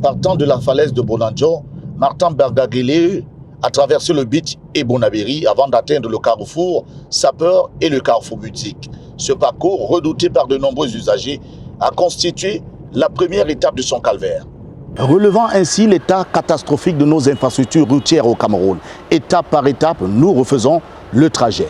Partant de la falaise de Bonanjo, Martin Bergagele a traversé le beach et Bonabéry avant d'atteindre le carrefour Sapeur et le carrefour Boutique. Ce parcours, redouté par de nombreux usagers, a constitué la première étape de son calvaire. Relevant ainsi l'état catastrophique de nos infrastructures routières au Cameroun, étape par étape, nous refaisons le trajet.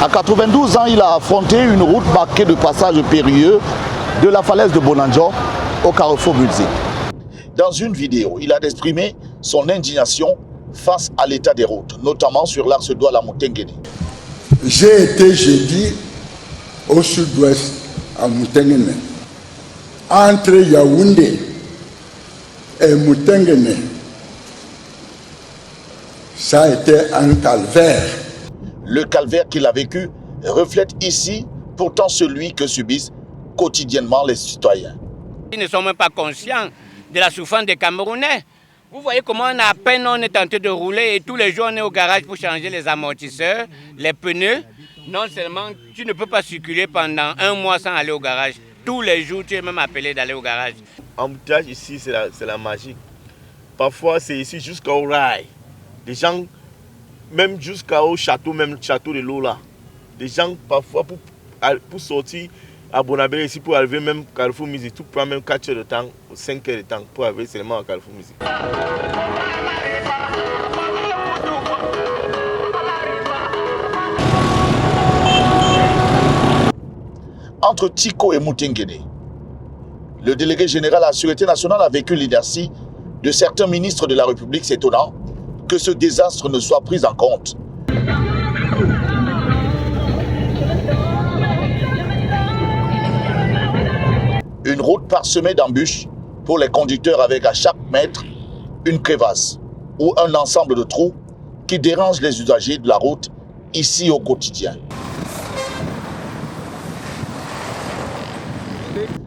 À 92 ans, il a affronté une route marquée de passages périlleux de la falaise de Bonanjo au carrefour Boutique. Dans une vidéo, il a exprimé son indignation face à l'état des routes, notamment sur l'axe Douala-Moutenguene. J'ai été jeudi au sud-ouest, à Moutenguene, entre Yaoundé et Moutenguene. Ça a été un calvaire. Le calvaire qu'il a vécu reflète ici pourtant celui que subissent quotidiennement les citoyens. Ils ne sont même pas conscients de la souffrance des Camerounais. Vous voyez comment à peine on est tenté de rouler et tous les jours on est au garage pour changer les amortisseurs, les pneus. Non seulement tu ne peux pas circuler pendant un mois sans aller au garage. Tous les jours tu es même appelé d'aller au garage. L'embouteillage ici c'est la magie. Parfois c'est ici jusqu'au rail. Des gens, même jusqu'au château, même le château de l'eau là. Des gens parfois pour sortir à Bonabéry ici, pour arriver même à Carrefour Musique, tout prend même 4 heures de temps, 5 heures de temps pour arriver seulement à Carrefour Musique. Entre Tiko et Moutenguene, le délégué général à la Sûreté nationale a vécu l'inertie de certains ministres de la République, s'étonnant que ce désastre ne soit pris en compte. Une route parsemée d'embûches pour les conducteurs avec à chaque mètre une crevasse ou un ensemble de trous qui dérangent les usagers de la route ici au quotidien.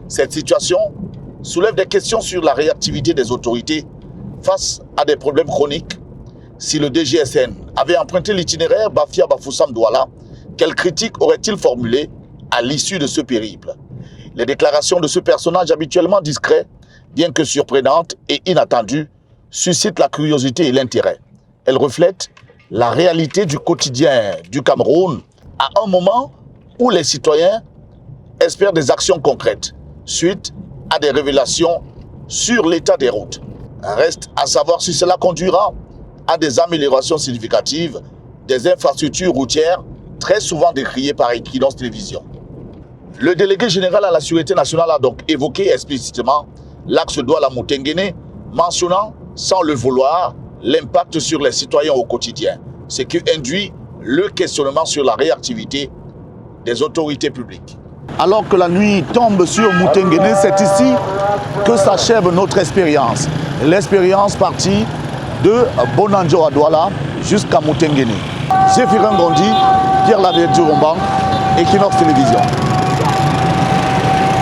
Cette situation soulève des questions sur la réactivité des autorités face à des problèmes chroniques. Si le DGSN avait emprunté l'itinéraire Bafia-Bafoussam-Douala, quelles critiques aurait-il formulées à l'issue de ce périple? Les déclarations de ce personnage habituellement discret, bien que surprenantes et inattendues, suscitent la curiosité et l'intérêt. Elles reflètent la réalité du quotidien du Cameroun à un moment où les citoyens espèrent des actions concrètes suite à des révélations sur l'état des routes. Reste à savoir si cela conduira à des améliorations significatives des infrastructures routières très souvent décriées par Equinox Télévision. Le délégué général à la Sûreté nationale a donc évoqué explicitement l'axe Douala-Moutenguene, mentionnant sans le vouloir l'impact sur les citoyens au quotidien, ce qui induit le questionnement sur la réactivité des autorités publiques. Alors que la nuit tombe sur Moutenguene, c'est ici que s'achève notre expérience. L'expérience partie de Bonanjo à Douala jusqu'à Moutenguene. Zéphirin Gondi, Pierre Laverture Romban, Equinox Télévision.